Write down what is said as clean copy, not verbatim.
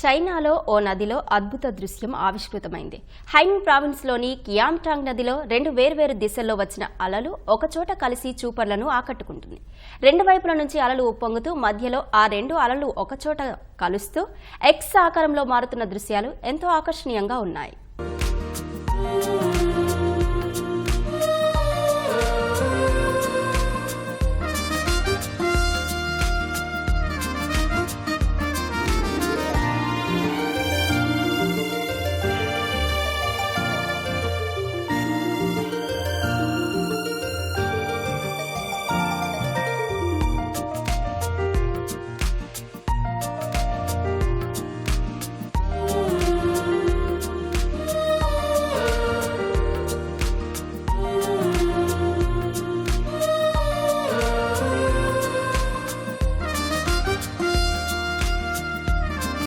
చైనాలో ఓ నదిలో అద్భుత దృశ్యం ఆవిష్కృతమైంది. హైనింగ్ ప్రావిన్స్లోని కియాంటాంగ్ నదిలో రెండు వేర్వేరు దిశల్లో వచ్చిన అలలు ఒకచోట కలిసి చూపర్లను ఆకట్టుకుంటుంది. రెండు వైపుల నుంచి అలలు ఉప్పొంగుతూ మధ్యలో ఆ రెండు అలలు ఒకచోట కలుస్తూ ఎక్స్ ఆకారంలో మారుతున్న దృశ్యాలు ఎంతో ఆకర్షణీయంగా ఉన్నాయి.